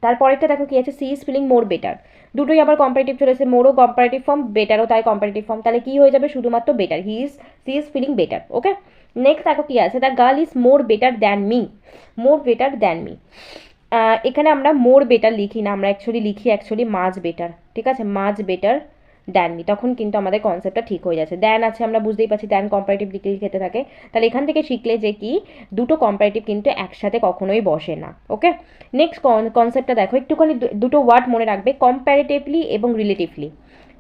Speaker 1: তারপরেরটা দেখো কি আছে? She is feeling more better. দুটোই আবার কম্পারেটিভ চলেছে, মোরও কম্পারেটিভ ফর্ম, বেটারও তাই কম্পারেটিভ ফর্ম। তাহলে কি হয়ে যাবে? শুধুমাত্র better, she is feeling better, okay? Next দেখো কি আছে? The girl is more better than me. More better than me, এখানে আমরা মোর বেটার লিখি না, আমরা লিখি মাচ বেটার, ঠিক আছে? মাচ বেটার দ্যান মি, তখন কিন্তু আমাদের কনসেপ্টটা ঠিক হয়ে যাচ্ছে। দ্যান আছে, আমরা বুঝতেই পারছি দ্যান কম্পারেটিভ ডিগ্রির ক্ষেত্রে থাকে। তাহলে এখান থেকে শিখলে যে কি দুটো কম্পারেটিভ কিন্তু একসাথে কখনোই বসে না, ওকে? নেক্সট কনসেপ্টটা দেখো, একটুখানি দুটো ওয়ার্ড মনে রাখবে, কম্প্যারেটিভলি এবং রিলেটিভলি।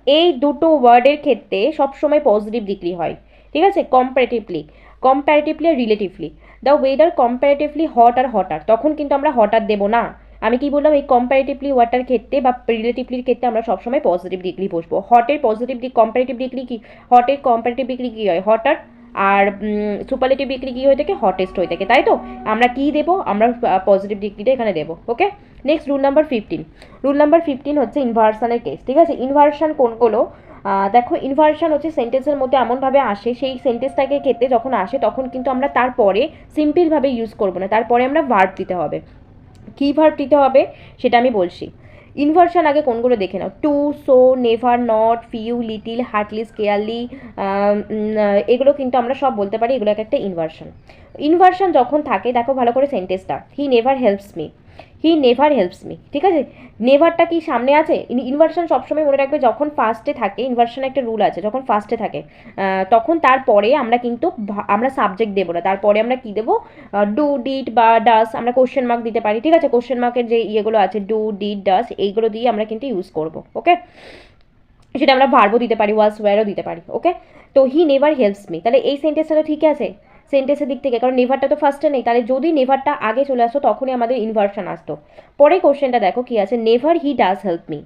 Speaker 1: এই দুটো ওয়ার্ডের ক্ষেত্রে সবসময় পজিটিভ ডিগ্রি হয়, ঠিক আছে? কম্প্যারেটিভলি আর relatively. The weather comparatively hot আর হটার, তখন কিন্তু আমরা হটার দেবো না। আমি কি বললাম? এই কম্প্যারেটিভলি ওয়াটার ক্ষেত্রে বা রিলেটিভলির ক্ষেত্রে আমরা সবসময় পজিটিভ ডিগ্রি বসবো। হটের পজিটিভ কম্পারেটিভ ডিগ্রি কি? হটের কম্পারেটিভ ডিগ্রি কী হয়? হটার। আর সুপারলেটিভ ডিগ্রি কী হয়ে থাকে? হটেস্ট হয়ে থাকে, তাই তো? আমরা কি দেবো? আমরা পজিটিভ ডিগ্রিটা এখানে দেবো, okay? Next rule number 15। Rule number 15 হচ্ছে ইনভার্সানের কেস, ঠিক আছে? ইনভার্সান কোনগুলো? দেখো, ইনভার্সান হচ্ছে সেন্টেন্সের মধ্যে এমনভাবে আসে, সেই সেন্টেন্সটাকে ক্ষেত্রে যখন আসে তখন কিন্তু আমরা তারপরে সিম্পলভাবে ইউজ করবো না, তারপরে আমরা ভার্ব দিতে হবে। কী ভার্ব দিতে হবে সেটা আমি বলছি। ইনভার্সান আগে কোনগুলো দেখে নাও। Too, so, never, not, few, little, hardly, scarcely, এগুলো কিন্তু আমরা সব বলতে পারি, এগুলো একটা ইনভার্সান। ইনভার্সান যখন থাকে, দেখো ভালো করে সেন্টেন্সটা, he never helps me. He never helps me, ঠিক আছে? নেভারটা কি সামনে আছে? ইনভার্সান সবসময় মনে রাখবে যখন ফার্স্টে থাকে, ইনভার্সান একটা রুল আছে, যখন ফার্স্টে থাকে তখন তারপরে আমরা কিন্তু আমরা সাবজেক্ট দেবো না, তারপরে আমরা কি দেবো? ডু, ডিড বা ডাস, আমরা কোশ্চেন মার্ক দিতে পারি, ঠিক আছে? কোশ্চেন মার্কের যে ইয়েগুলো আছে, ডু, ডিড, ডাস, এইগুলো দিয়ে আমরা কিন্তু ইউজ করবো, ওকে? সেটা আমরা ভার্বও দিতে পারি, ওয়াজ, ওয়্যারও দিতে পারি, ওকে? তো হি নেভার হেল্পস মি, তাহলে এই সেন্টেন্সটা তো ঠিক আছে সেন্টেন্সের দিক থেকে, কারণ নেভারটা তো ফার্স্টে নেই। তাহলে যদি নেভারটা আগে চলে আসতো তখনই আমাদের ইনভার্সান আসতো। পরে কোশ্চেনটা দেখো কি আছে? Never he does help me.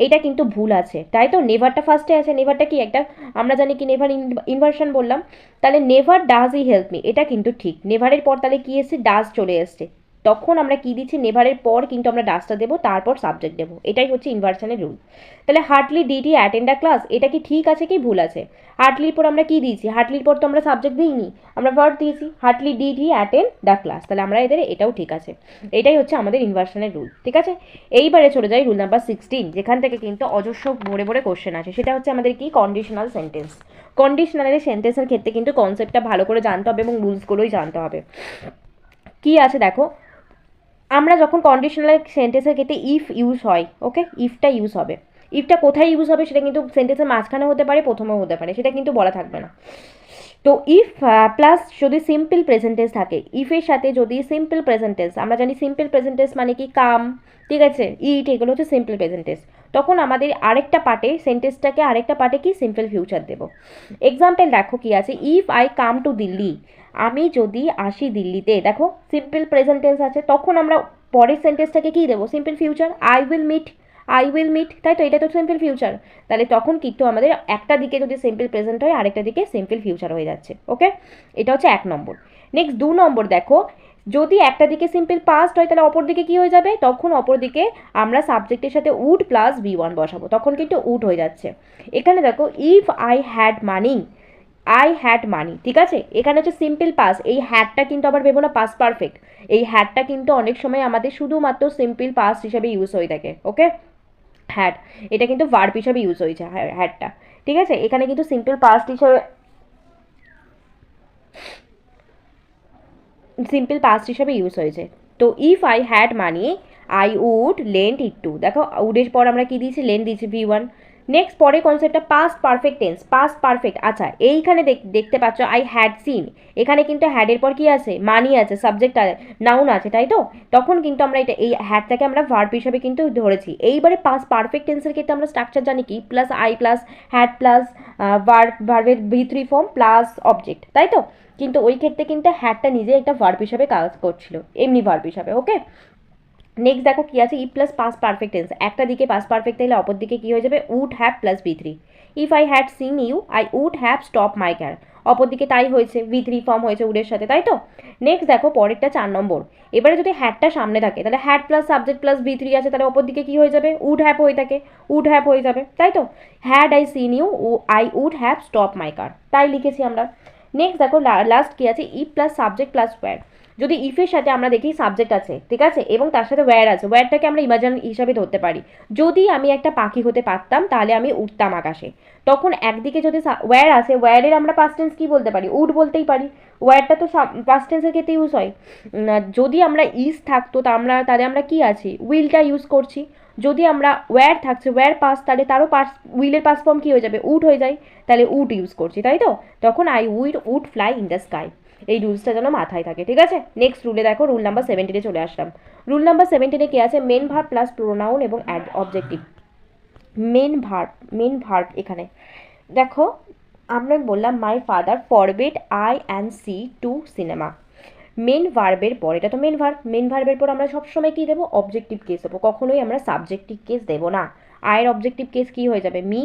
Speaker 1: এইটা কিন্তু ভুল আছে, তাই তো? নেভারটা ফার্স্টে আছে, নেভারটা কি একটা, আমরা জানি কি নেভার ইনভার্সান বললাম। তাহলে never does he help me, এটা কিন্তু ঠিক। নেভারের পর তাহলে কি এসছে? ডাজ চলে এসছে, তখন আমরা কি দিচ্ছি? নেভারের পর কিন্তু আমরা ডাজটা দেবো, তারপর সাবজেক্ট দেবো। এটাই হচ্ছে ইনভার্সানের রুল। তাহলে Hartley did he attend a class, এটা কি ঠিক আছে কি ভুল আছে? হার্টলির পর আমরা কি দিয়েছি? হার্টলির পর তো আমরা সাবজেক্ট দিইনি, আমরা ভার্ব দিয়েছি। Hartley did he attend the class, তাহলে আমরা এদের এটাও ঠিক আছে। এটাই হচ্ছে আমাদের ইনভার্সানের রুল, ঠিক আছে? এইবারে চলে যাই রুল নাম্বার 16, যেখান থেকে কিন্তু অজস্র ভরে ভরে কোশ্চেন আছে। সেটা হচ্ছে আমাদের কি? Conditional sentence. কন্ডিশনাল সেন্টেন্সের ক্ষেত্রে কিন্তু কনসেপ্টটা ভালো করে জানতে হবে এবং রুলসগুলোই জানতে হবে। কি আছে দেখো, আমরা যখন কন্ডিশনাল সেন্টেন্সের ক্ষেত্রে ইফ ইউজ হয়, ওকে? ইফটা ইউজ হবে। ইফটা কোথায় ইউজ হবে সেটা কিন্তু সেন্টেন্সের মাঝখানে হতে পারে, প্রথমেও হতে পারে, সেটা কিন্তু বলা থাকবে না। তো ইফ প্লাস যদি সিম্পল প্রেজেন্টেন্স থাকে, ইফের সাথে যদি সিম্পল প্রেজেন্টেন্স, আমরা জানি সিম্পল প্রেজেন্টেন্স মানে কি? কাম, ঠিক আছে? ইট, এগুলো হচ্ছে সিম্পল প্রেজেন্টেন্স। তখন আমাদের আরেকটা পার্টে সেন্টেন্সটাকে আরেকটা পার্টে কি? সিম্পল ফিউচার দেবো। এক্সাম্পল দেখো কি আছে? If I come to Delhi, আমি যদি আসি দিল্লিতে, দেখো সিম্পল প্রেজেন্টেন্স আছে, তখন আমরা পরের সেন্টেন্সটাকে কি দেবো? Simple future. I will meet, I will meet, তাই তো, এটা তো সিম্পল ফিউচার। তাহলে তখন কিন্তু আমাদের একটা দিকে যদি সিম্পল প্রেজেন্ট হয় আরেকটা দিকে সিম্পল ফিউচার হয়ে যাচ্ছে। ওকে, এটা হচ্ছে 1 নম্বর। নেক্সট 2 নম্বর দেখো, যদি একটা দিকে সিম্পল পাস্ট হয় তাহলে অপর দিকে কী হয়ে যাবে, তখন অপর দিকে আমরা সাবজেক্টের সাথে উড প্লাস V1 বসাবো, তখন কিন্তু উড হয়ে যাচ্ছে। এখানে দেখো if I had money, I had মানি, ঠিক আছে, এখানে হচ্ছে সিম্পল পাস, এই হ্যাডটা কিন্তু আবার ভেবো না পাস পারফেক্ট, এই হ্যাডটা কিন্তু অনেক সময় আমাদের শুধুমাত্র সিম্পল পাস হিসাবে ইউজ হয়ে থাকে। ওকে, হ্যাড এটা কিন্তু ভার্ব হিসাবে ইউজ হয়েছে হ্যাডটা, ঠিক আছে, এখানে কিন্তু সিম্পল পাস্ট হিসাবে, সিম্পল পাস্ট হিসাবে ইউজ হয়েছে। তো if I had money I would lend it to, দেখো উডের পর আমরা কি দিয়েছি, লেন্ড দিয়েছি V1। নেক্সট পরে কনসেপ্টটা past perfect tense, past perfect. আচ্ছা এইখানে দেখতে পাচ্ছ আই হ্যাড সিন, এখানে কিন্তু হ্যাডের পর কি আছে, মানি আছে, সাবজেক্ট নাউন আছে, তাই তো, তখন কিন্তু আমরা এটা এই হ্যাডটাকে আমরা ভার্ব হিসাবে কিন্তু ধরেছি। এইবারে পাস্ট পারফেক্ট টেন্সের ক্ষেত্রে আমরা স্ট্রাকচার জানি কি, plus I plus had plus ভার্বের V3 ফর্ম প্লাস অবজেক্ট, তাই তো, কিন্তু ওই ক্ষেত্রে কিন্তু হ্যাডটা নিজে একটা ভার্ব হিসাবে কাজ করছিল, এমনি ভার্ব হিসাবে। ওকে, নেক্সট দেখো কি আছে, ই প্লাস পাস পারফেক্ট টেন্স, একটা দিকে পাস পারফেক্ট থাকলে অপর দিকে কি হয়ে যাবে, would have plus V3। If I had seen you I would have stop my car, অপর দিকে তাই হয়েছে, V3 ফর্ম হয়েছে উডের সাথে, তাই তো। নেক্সট দেখো পরেরটা 4 নম্বর, এবারে যদি হ্যাডটা সামনে থাকে তাহলে had plus subject plus V3 আছে, তাহলে অপর দিকে কি হয়ে যাবে, উড হ্যাভ হয়ে থাকে, উড হ্যাভ হয়ে যাবে, তাই তো। Had I seen you I would have stop my car, তাই লিখেছি আমরা। নেক্সট দেখো লাস্ট কি আছে, ই প্লাস সাবজেক্ট প্লাস ওয়্যার, যদি ইফের সাথে আমরা দেখি সাবজেক্ট আছে, ঠিক আছে, এবং তার সাথে ওয়্যার আছে, ওয়্যারটাকে আমরা ইমাজিন হিসাবে ধরতে পারি, যদি আমি একটা পাখি হতে পারতাম তাহলে আমি উড়তাম আকাশে, তখন একদিকে যদি ওয়্যার আছে, ওয়্যারের আমরা পাস্ট টেন্স কী বলতে পারি, উড বলতেই পারি, ওয়্যারটা তো পাস্ট টেন্সের ক্ষেত্রে ইউজ হয়। যদি আমরা ইজ থাকতো তা আমরা তাহলে আমরা কি আছি, উইলটা ইউজ করছি, যদি আমরা ওয়্যার থাকছে, ওয়্যার পাস, তাহলে তারও পাস, উইলের পাস ফর্ম কী হয়ে যাবে, উড হয়ে যায়, তাহলে উড ইউজ করছি, তাই তো, তখন I would fly in the sky. এই রুলসটা যেন মাথায় থাকে, ঠিক আছে। নেক্সট রুলে দেখো, রুল নাম্বার 17-এ চলে আসলাম। রুল নাম্বার 17-এ কি আছে, মেন ভার্ব প্লাস প্রোনাউন এবং অবজেক্টিভ। মেন ভার্ব এখানে দেখো, আমরা বললাম my father forbade I and she to cinema, main ভার্বের পর, এটা তো মেন ভার্বের পর আমরা সবসময় কী দেবো, অবজেক্টিভ কেস দেবো, কখনোই আমরা সাবজেক্টিভ কেস দেবো না। আয়ের অবজেক্টিভ কেস কী হয়ে যাবে, মি,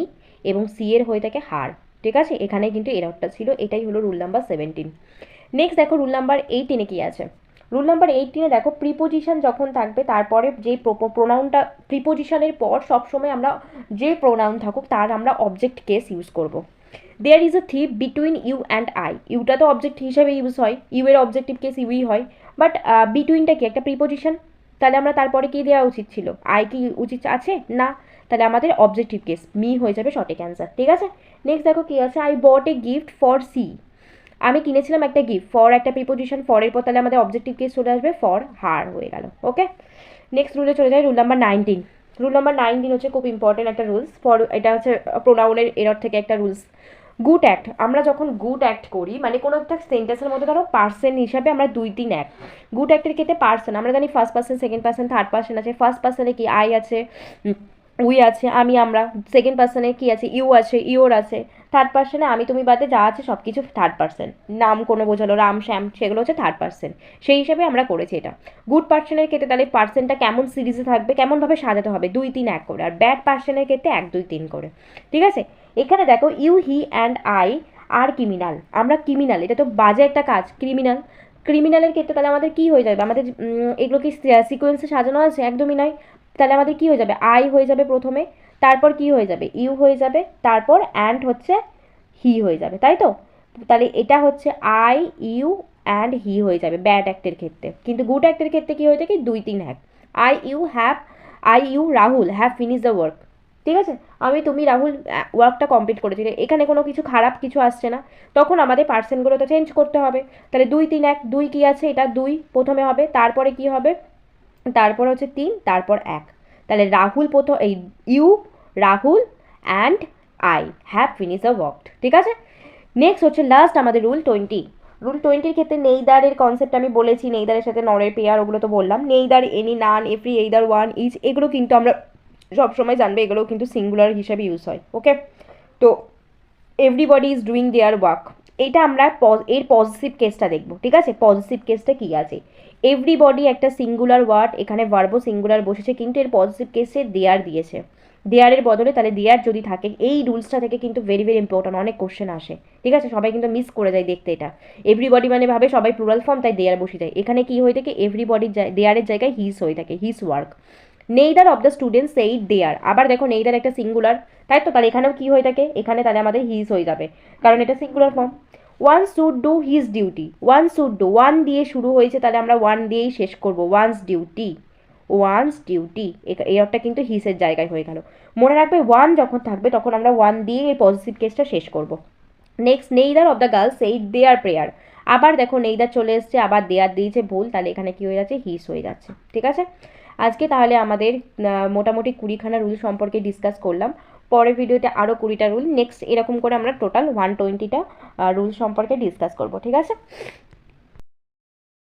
Speaker 1: এবং সি এর হয়ে থাকে হার, ঠিক আছে, এখানে কিন্তু এররটা ছিল, এটাই হলো রুল নাম্বার 17। নেক্সট দেখো রুল নাম্বার 18-এ কী আছে, রুল নাম্বার 18-এ দেখো প্রিপোজিশন যখন থাকবে তারপরে যে প্রোনাউনটা, প্রিপোজিশনের পর সবসময় আমরা যে প্রোনাউন থাকুক তার আমরা অবজেক্ট কেস ইউজ করব। There is a thief between you and I, ইউটা তো অবজেক্ট হিসাবে ইউজ হয়, ইউ এর অবজেক্টিভ কেস ইউই হয়, বাট বিটুইনটা কি একটা প্রিপোজিশন, তাহলে আমরা তারপরে কি দেওয়া উচিত ছিল, আই কি উচিত আছে না, তাহলে আমাদের অবজেক্টিভ কেস মি হয়ে যাবে সঠিক অ্যান্সার, ঠিক আছে। নেক্সট দেখো কি আছে, I bought a gift for she, আমি কিনেছিলাম একটা গিফট, ফর একটা প্রিপোজিশন, ফরের পর তাহলে আমাদের অবজেক্টিভ কেস চলে আসবে, ফর হার হয়ে গেল। ওকে, নেক্সট রুলে চলে যায়, রুল নাম্বার 19। রুল নাম্বার 19 হচ্ছে খুব ইম্পর্টেন্ট একটা রুলস, ফর এটা হচ্ছে প্রোনাউনের এরর থেকে একটা রুলস। গুড অ্যাক্ট, আমরা যখন গুড অ্যাক্ট করি মানে কোনো একটা সেন্টেন্সের মধ্যে ধরো পার্সন হিসাবে আমরা 2, 3 এক, গুড অ্যাক্টের ক্ষেত্রে পার্সন আমরা জানি first person, second person, third person আছে। ফার্স্ট পার্সনে কি আই আছে, উই আছে, আমি আমরা, সেকেন্ড পার্সনে কি আছে, ইউ আছে, ইওর আছে, থার্ড পার্সনে আমি তুমি বাদে যা আছে সব কিছু থার্ড পার্সন, নাম কোনো বোঝালো রাম শ্যাম সেগুলো হচ্ছে থার্ড পার্সন, সেই হিসাবে আমরা করেছি এটা। গুড পার্সনের ক্ষেত্রে তাহলে পার্সনটা কেমন সিরিজে থাকবে, কেমনভাবে সাজাতে হবে, 2, 3 এক করে, আর ব্যাড পার্সনের ক্ষেত্রে 1, 2, 3 করে, ঠিক আছে। এখানে দেখো you he and I are criminal, আমরা ক্রিমিনাল, এটা তো বাজে একটা কাজ, ক্রিমিনাল, ক্রিমিনালের ক্ষেত্রে তাহলে আমাদের কি হয়ে যাবে, আমাদের এগুলো কি সিকোয়েন্সে সাজানো আছে, একদমই নয়, তাহলে আমাদের কি হয়ে যাবে, আই হয়ে যাবে প্রথমে, তারপর কি হয়ে যাবে, ইউ হয়ে যাবে, তারপর অ্যান্ড হচ্ছে হি হয়ে যাবে, তাই তো। তাহলে এটা হচ্ছে আই ইউ অ্যান্ড হি হয়ে যাবে ব্যাড অ্যাক্টের ক্ষেত্রে, কিন্তু গুড অ্যাক্টের ক্ষেত্রে কি হয়ে থাকে, 2, 3 এক, I U Rahul have finish the work, ঠিক আছে, আমি তুমি রাহুল ওয়ার্কটা কমপ্লিট করেছি, এখানে কোনো কিছু খারাপ কিছু আসছে না, তখন আমাদের পার্সেন্টগুলো তো চেঞ্জ করতে হবে, তাহলে 2, 3 এক, 2 কি আছে, এটা 2 প্রথমে হবে, তারপরে কি হবে, তারপর হচ্ছে 3, তারপর 1, তাহলে রাহুল প্রথম, এই you Rahul and I have finish the work, ঠিক আছে। নেক্সট হচ্ছে লাস্ট আমাদের রুল 20। রুল 20-র ক্ষেত্রে নেইদারের কনসেপ্ট আমি বলেছি, নেইদারের সাথে নরের পেয়ার ওগুলো তো বললাম, নেইদার, এনি, নান, এভরি, এইদার, ওয়ান, ইচ, এগুলো কিন্তু আমরা সবসময় জানবে, এগুলো কিন্তু সিঙ্গুলার হিসাবে ইউজ হয়। ওকে, তো everybody is doing their work. এটা আমরা এর পজিটিভ কেসটা দেখব, ঠিক আছে? পজিটিভ কেসটা কী আছে? এভরিবডি একটা সিঙ্গুলার ওয়ার্ড, এখানে ভার্বো সিঙ্গুলার বসেছে, কিন্তু এর পজিটিভ কেসে দেয়ার দিয়েছে। দেয়ারের বদলে তাহলে দেয়ার যদি থাকে, এই রুলসটা থেকে কিন্তু ভেরি ভেরি ইম্পর্টেন্ট, অনেক কোশ্চেন আসে, ঠিক আছে? সবাই কিন্তু মিস করে যায় দেখতে এটা। এভরিবডি মানে ভাবে সবাই প্লুরাল ফর্ম, তাই দেয়ার বসে যায়। এখানে কি হয়ে থাকে? এভরিবডির দেয়ারের জায়গায় হিস হয়ে থাকে, his work. Neither of the students said there, আবার দেখো নেইদার একটা সিঙ্গুলার, তাই তো? তাহলে এখানেও কি হয়ে থাকে? এখানে তাহলে আমাদের হিজ হয়ে যাবে, কারণ এটা singular form. One should do his duty, one should do, one দিয়ে শুরু হয়েছে, তাহলে আমরা ওয়ান দিয়েই শেষ করবো, ওয়ান্স ডিউটি, ওয়ান্স ডিউটি। এটা কিন্তু হিসের জায়গায় হয়ে গেল। মনে রাখবে ওয়ান যখন থাকবে তখন আমরা ওয়ান দিয়ে এই পজিটিভ কেসটা শেষ করব। Next, neither of the girls said their prayer, আবার দেখো নেইদার চলে এসছে, আবার দেয়ার দিয়েছে ভুল, তাহলে এখানে কি হয়ে যাচ্ছে? হিস হয়ে যাচ্ছে, ঠিক আছে? আজকে তাহলে আমাদের মোটামুটি 20খানা রুল সম্পর্কে ডিসকাস করলাম। পরের ভিডিওতে আরও 20টা রুল, নেক্সট এরকম করে আমরা টোটাল 120টা রুল সম্পর্কে ডিসকাস করব, ঠিক আছে?